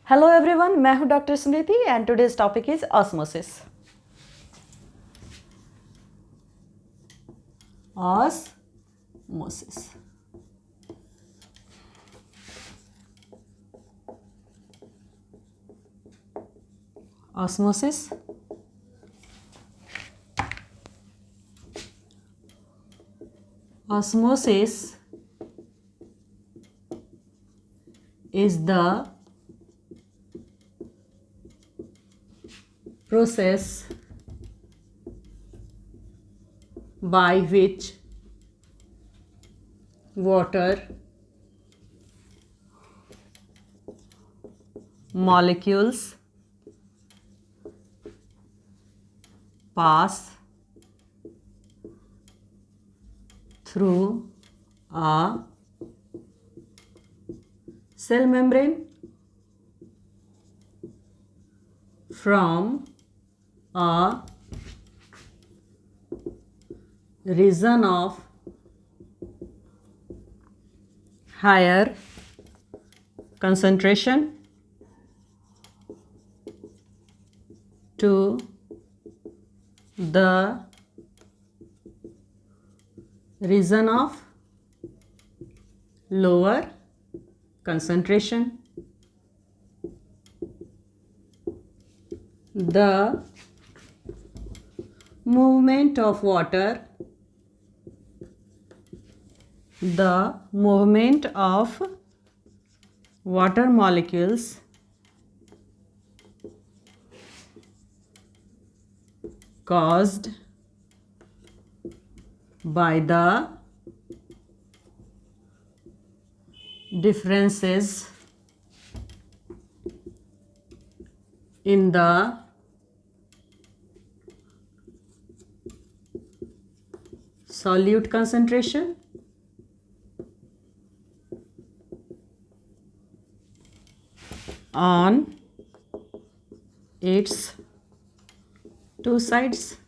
Hello everyone, मैं हूं doctor Smriti and today's topic is osmosis. Osmosis osmosis osmosis is the process by which water molecules pass through a cell membrane from a region of higher concentration to the region of lower concentration. The movement of water molecules caused by the differences in the solute concentration on its two sides.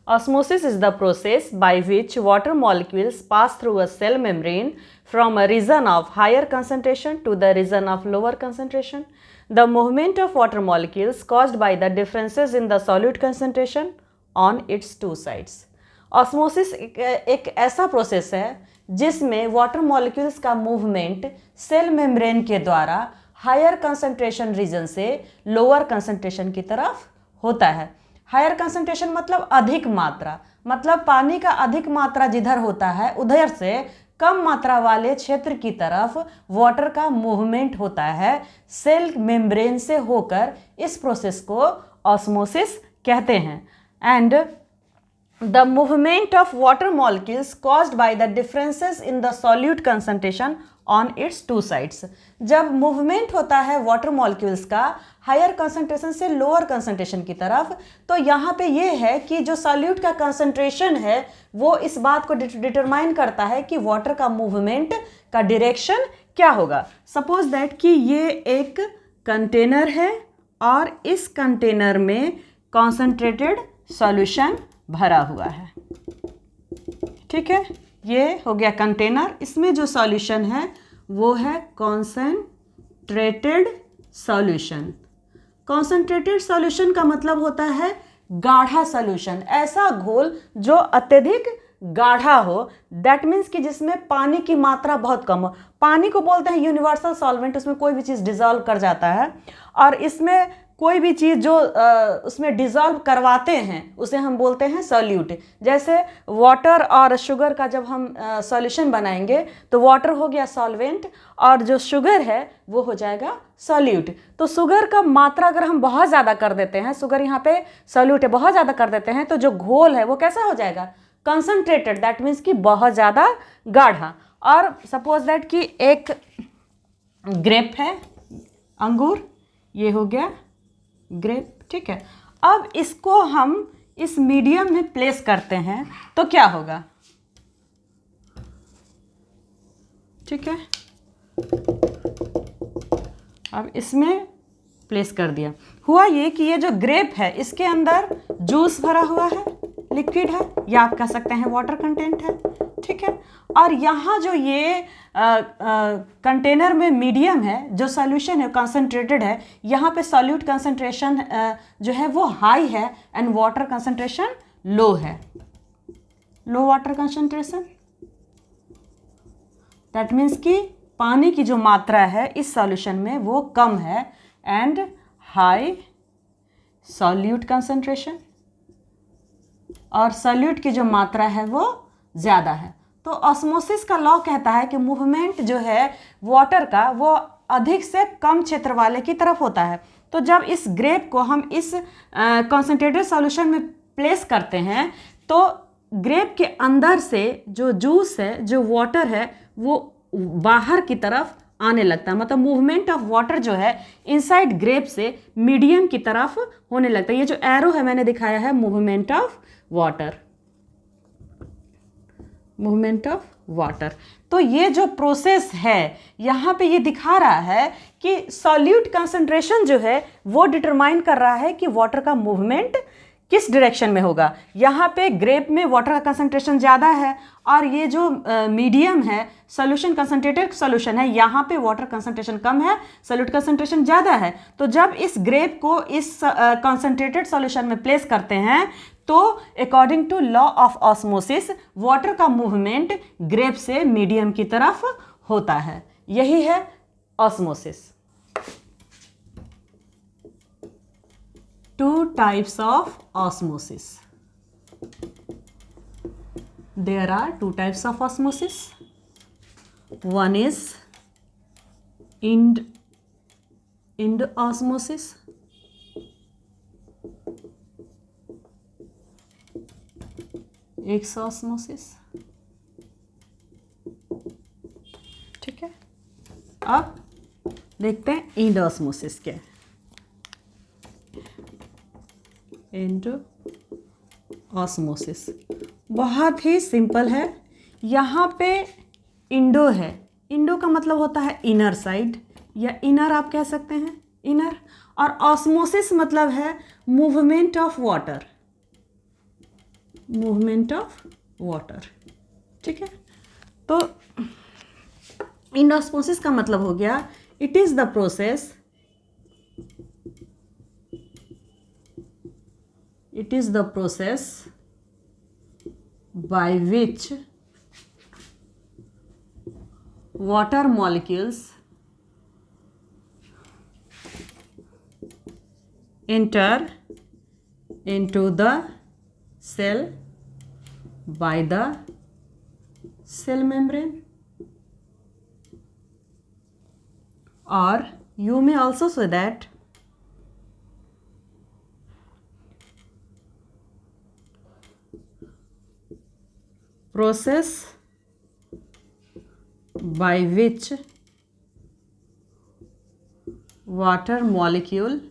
Osmosis is the process by which water molecules pass through a cell membrane from a region of higher concentration to the region of lower concentration. The movement of water molecules caused by the differences in the solute concentration on its two sides. Osmosis एक ऐसा process है जिसमें water molecules का movement cell membrane के द्वारा higher concentration region से lower concentration की तरफ होता है। हायर कंसंट्रेशन मतलब अधिक मात्रा, मतलब पानी का अधिक मात्रा जिधर होता है उधर से कम मात्रा वाले क्षेत्र की तरफ वाटर का मूवमेंट होता है सेल मेम्ब्रेन से होकर। इस प्रोसेस को ऑस्मोसिस कहते हैं। And the movement of water molecules caused by the differences in the solute concentration on its two sides. जब मूवमेंट होता है वाटर मॉलिक्यूल्स का हायर कंसंट्रेशन से लोअर कंसंट्रेशन की तरफ, तो यहाँ पे ये है कि जो सॉल्यूट का कंसंट्रेशन है वो इस बात को डिटरमाइन करता है कि वाटर का मूवमेंट का डायरेक्शन क्या होगा। सपोज दैट कि ये एक कंटेनर है और इस कंटेनर में कॉन्सेंट्रेटेड सॉल्यूशन भरा हुआ है, ठीक है। ये हो गया कंटेनर, इसमें जो सॉल्यूशन है वो है कॉन्सेंट्रेटेड सॉल्यूशन। कॉन्सेंट्रेटेड सॉल्यूशन का मतलब होता है गाढ़ा सॉल्यूशन, ऐसा घोल जो अत्यधिक गाढ़ा हो। दैट मीन्स कि जिसमें पानी की मात्रा बहुत कम हो। पानी को बोलते हैं यूनिवर्सल सॉल्वेंट, उसमें कोई भी चीज़ डिजॉल्व कर जाता है और इसमें कोई भी चीज़ जो उसमें डिज़ोल्व करवाते हैं उसे हम बोलते हैं सॉल्यूट। जैसे वाटर और शुगर का जब हम सॉल्यूशन बनाएंगे तो वाटर हो गया सॉल्वेंट और जो शुगर है वो हो जाएगा सॉल्यूट। तो शुगर का मात्रा अगर हम बहुत ज़्यादा कर देते हैं, शुगर यहाँ पे सॉल्यूट है, बहुत ज़्यादा कर देते हैं, तो जो घोल है वो कैसा हो जाएगा, कंसनट्रेटेड। दैट मीन्स कि बहुत ज़्यादा गाढ़ा। और सपोज दैट कि एक ग्रेप है, अंगूर, ये हो गया ग्रेप, ठीक है। अब इसको हम इस मीडियम में प्लेस करते हैं तो क्या होगा, ठीक है। अब इसमें प्लेस कर दिया, हुआ ये कि ये जो ग्रेप है इसके अंदर जूस भरा हुआ है, लिक्विड है, या आप कह सकते हैं वाटर कंटेंट है, ठीक है। और यहाँ जो ये कंटेनर में मीडियम है, जो सॉल्यूशन है कंसंट्रेटेड है, यहाँ पे सॉल्यूट कंसंट्रेशन जो है वो हाई है एंड वाटर कंसंट्रेशन लो है, लो वाटर कंसंट्रेशन। दैट मीन्स कि पानी की जो मात्रा है इस सॉल्यूशन में वो कम है एंड हाई सॉल्यूट कंसंट्रेशन, और सॉल्यूट की जो मात्रा है वो ज़्यादा है। तो ऑस्मोसिस का लॉ कहता है कि मूवमेंट जो है वाटर का वो अधिक से कम क्षेत्र वाले की तरफ होता है। तो जब इस ग्रेप को हम इस कॉन्सेंट्रेटेड सॉल्यूशन में प्लेस करते हैं तो ग्रेप के अंदर से जो जूस है, जो वाटर है, वो बाहर की तरफ आने लगता है। मतलब मूवमेंट ऑफ वाटर जो है इनसाइड ग्रेप से मीडियम की तरफ होने लगता है। ये जो एरो है मैंने दिखाया है movement of water, movement of water. तो ये जो प्रोसेस है यहाँ पे ये दिखा रहा है कि सॉल्यूट कंसंट्रेशन जो है वो डिटरमाइन कर रहा है कि वाटर का मूवमेंट किस डायरेक्शन में होगा। यहाँ पे ग्रेप में वाटर का कंसंट्रेशन ज़्यादा है और ये जो मीडियम है सोल्यूशन कंसंट्रेटेड सोल्यूशन है, यहाँ पे वाटर कंसंट्रेशन कम है, सॉल्यूट कंसंट्रेशन ज़्यादा है। तो जब इस ग्रेप को इस कंसंट्रेटेड सोल्यूशन में प्लेस करते हैं तो according to law of osmosis water का मूवमेंट ग्रेप से मीडियम की तरफ होता है। यही है osmosis. Two types of osmosis. There are two types of osmosis. One is end osmosis. Exosmosis. ठीक है। अब देखते हैं end osmosis क्या है। एंड ऑस्मोसिस बहुत ही सिंपल है। यहाँ पे इंडो है, इंडो का मतलब होता है इनर साइड या इनर आप कह सकते हैं, इनर। और ऑस्मोसिस मतलब है movement of water, movement of water. ठीक है। तो इन ऑस्मोसिस का मतलब हो गया it is the process, it is the process by which water molecules enter into the cell by the cell membrane, or you may also say that process by which water molecules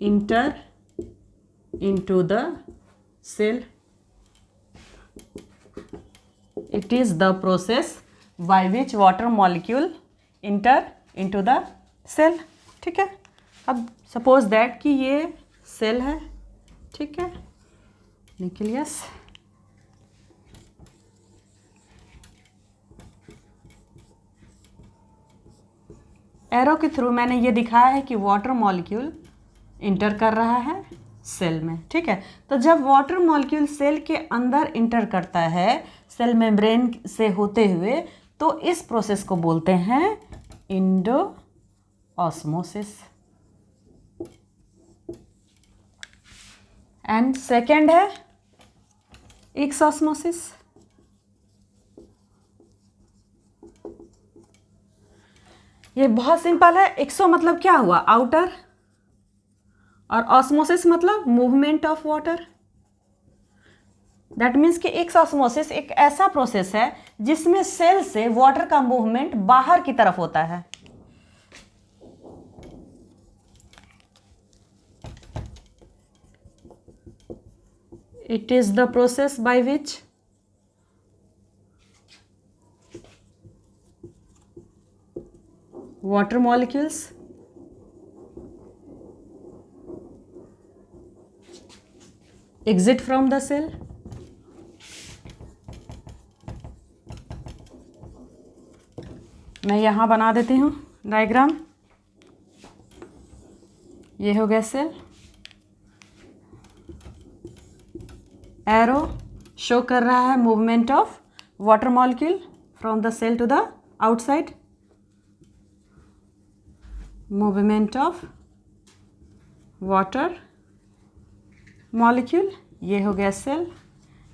enter into the cell. It is the process by which water molecule enter into the cell. ठीक है। अब suppose that कि ये cell है, ठीक है, nucleus. Arrow के through मैंने ये दिखाया है कि वाटर मॉलिक्यूल इंटर कर रहा है सेल में। ठीक है। तो जब वाटर मॉलिक्यूल सेल के अंदर इंटर करता है सेल मेम्ब्रेन से होते हुए, तो इस प्रोसेस को बोलते हैं इंडो ऑस्मोसिस। एंड सेकेंड है एक्सॉस्मोसिस। ये बहुत सिंपल है। एक्सो मतलब क्या हुआ, आउटर, और ऑस्मोसिस मतलब movement of water. That means कि एक्सॉस्मोसिस एक ऐसा प्रोसेस है जिसमें सेल से वाटर का मूवमेंट बाहर की तरफ होता है। It is the process by which water molecules exit from the cell. मैं यहाँ बना देती हूँ डायग्राम। ये हो गया सेल, एरो शो कर रहा है movement of water molecule from the cell to the outside, movement of water molecule. ये हो गया सेल,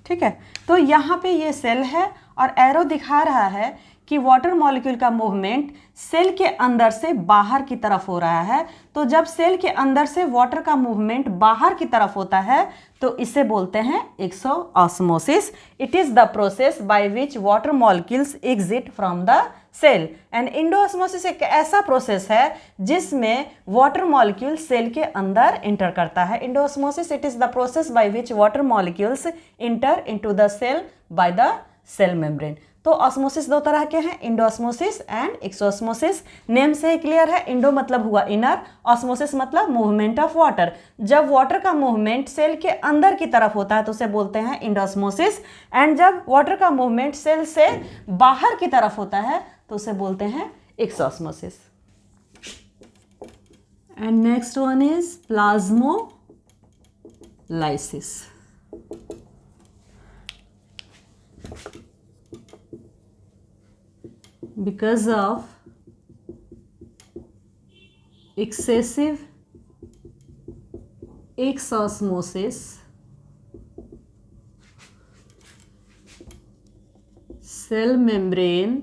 ठीक है। तो यहाँ पे ये सेल है और एरो दिखा रहा है कि वाटर मॉलिक्यूल का मूवमेंट सेल के अंदर से बाहर की तरफ हो रहा है। तो जब सेल के अंदर से वाटर का मूवमेंट बाहर की तरफ होता है तो इसे बोलते हैं exosmosis. It is the process by which water molecules exit from the cell. And endosmosis एक ऐसा प्रोसेस है जिसमें वाटर मॉलिक्यूल सेल के अंदर इंटर करता है। Endosmosis it is the process by which water molecules enter into the cell by the cell membrane. तो osmosis दो तरह के हैं, इंडोऑस्मोसिस एंड एक्सोऑस्मोसिस। नेम से ही क्लियर है, इंडो मतलब हुआ इनर, ऑस्मोसिस मतलब मूवमेंट ऑफ वाटर। जब वाटर का मूवमेंट सेल के अंदर की तरफ होता है तो उसे बोलते हैं इंडोऑस्मोसिस, एंड जब वाटर का मूवमेंट सेल से बाहर की तरफ होता है तो उसे बोलते हैं exosmosis. And next one is plasmolysis. Because of excessive exosmosis, cell membrane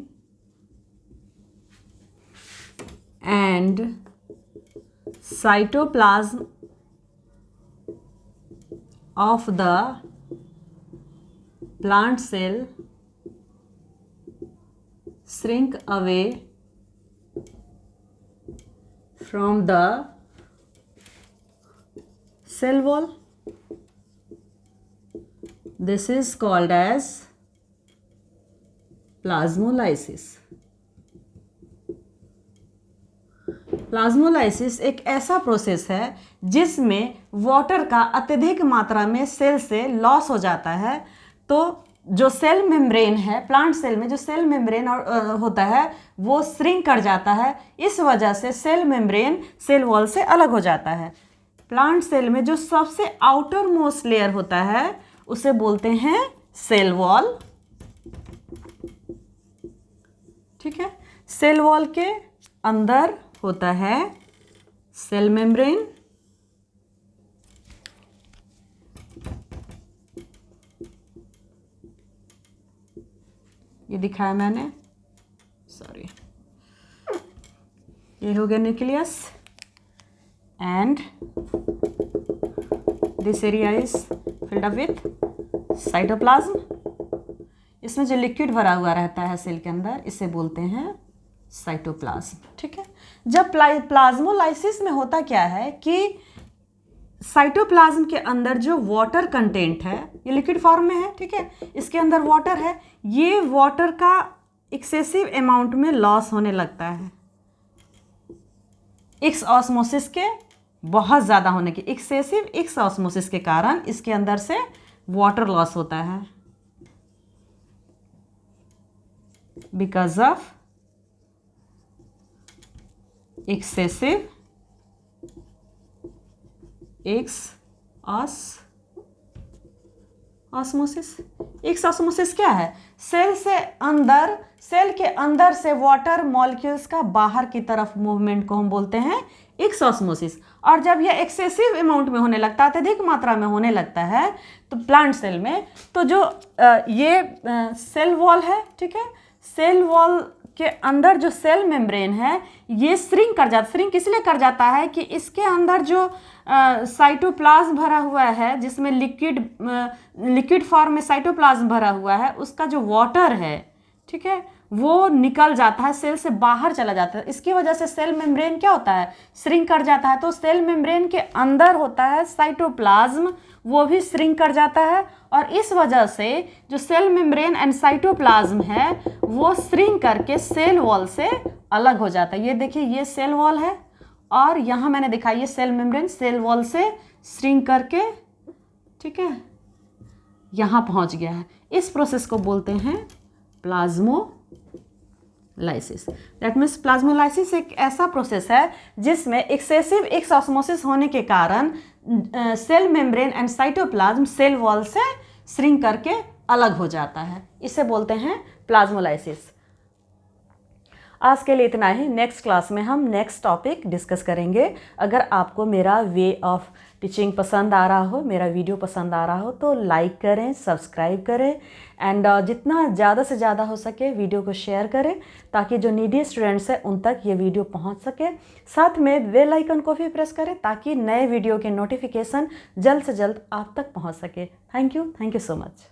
and cytoplasm of the plant cell shrink away from the cell wall. This is called as plasmolysis. Plasmolysis एक ऐसा प्रोसेस है जिसमें water का अत्यधिक मात्रा में cell से loss हो जाता है। तो जो सेल मेम्ब्रेन है, प्लांट सेल में जो सेल मेम्ब्रेन होता है वो श्रिंक कर जाता है। इस वजह से सेल मेम्ब्रेन सेल वॉल से अलग हो जाता है। प्लांट सेल में जो सबसे आउटर मोस्ट लेयर होता है उसे बोलते हैं सेल वॉल, ठीक है। सेल वॉल के अंदर होता है सेल मेम्ब्रेन, ये दिखाया मैंने, सॉरी, ये हो गया nucleus and this area is filled up with cytoplasm. इसमें जो लिक्विड भरा हुआ रहता है सेल के अंदर इसे बोलते हैं साइटोप्लाज्म, ठीक है। जब प्लाज्मोलाइसिस में होता क्या है कि साइटोप्लाज्म के अंदर जो वाटर कंटेंट है, ये लिक्विड फॉर्म में है, ठीक है, इसके अंदर वाटर है, ये वाटर का एक्सेसिव अमाउंट में लॉस होने लगता है। एक्सऑस्मोसिस के बहुत ज़्यादा होने की, एक्सेसिव एक्सऑस्मोसिस के कारण इसके अंदर से वाटर लॉस होता है बिकॉज ऑफ एक्सेसिव एक्सऑस्मोसिस। एक्सऑस्मोसिस क्या है? सेल के अंदर से वाटर मॉलिक्यूल्स का बाहर की तरफ मूवमेंट को हम बोलते हैं एक्सऑस्मोसिस। और जब यह एक्सेसिव अमाउंट में होने लगता है, अत्यधिक मात्रा में होने लगता है तो प्लांट सेल में, तो जो ये सेल वॉल है, ठीक है, सेल वॉल के अंदर जो सेल मेम्ब्रेन है ये श्रिंक इसलिए कर जाता है कि इसके अंदर जो साइटोप्लाज्म भरा हुआ है, जिसमें लिक्विड फॉर्म में साइटोप्लाज्म भरा हुआ है, उसका जो वाटर है, ठीक है, वो निकल जाता है, सेल से बाहर चला जाता है। इसकी वजह से सेल मेम्ब्रेन क्या होता है, श्रिंक कर जाता है। तो सेल मेम्ब्रेन के अंदर होता है साइटोप्लाज्म, वो भी श्रिंक कर जाता है, और इस वजह से जो सेल मेम्ब्रेन एंड साइटोप्लाज्म है वो श्रिंक करके सेल वॉल से अलग हो जाता है। ये देखिए, ये सेल वॉल है और यहाँ मैंने दिखाई ये सेल मेम्ब्रेन, सेल वॉल से श्रिंक करके, ठीक है, यहाँ पहुँच गया है। इस प्रोसेस को बोलते हैं प्लाज्मोलाइसिस। दैट मीन्स प्लाज्मोलाइसिस एक ऐसा प्रोसेस है जिसमें एक्सेसिव एक्स ऑस्मोसिस होने के कारण cell membrane and cytoplasm cell wall से श्रिंक करके अलग हो जाता है, इसे बोलते हैं प्लाज्मोलाइसिस। आज के लिए इतना ही। नेक्स्ट क्लास में हम नेक्स्ट टॉपिक डिस्कस करेंगे। अगर आपको मेरा वे ऑफ टीचिंग पसंद आ रहा हो, मेरा वीडियो पसंद आ रहा हो तो लाइक करें, सब्सक्राइब करें एंड जितना ज़्यादा से ज़्यादा हो सके वीडियो को शेयर करें ताकि जो नीडी स्टूडेंट्स हैं उन तक ये वीडियो पहुंच सके। साथ में बेल आइकन को भी प्रेस करें ताकि नए वीडियो के नोटिफिकेशन जल्द से जल्द आप तक पहुंच सके। Thank you so much.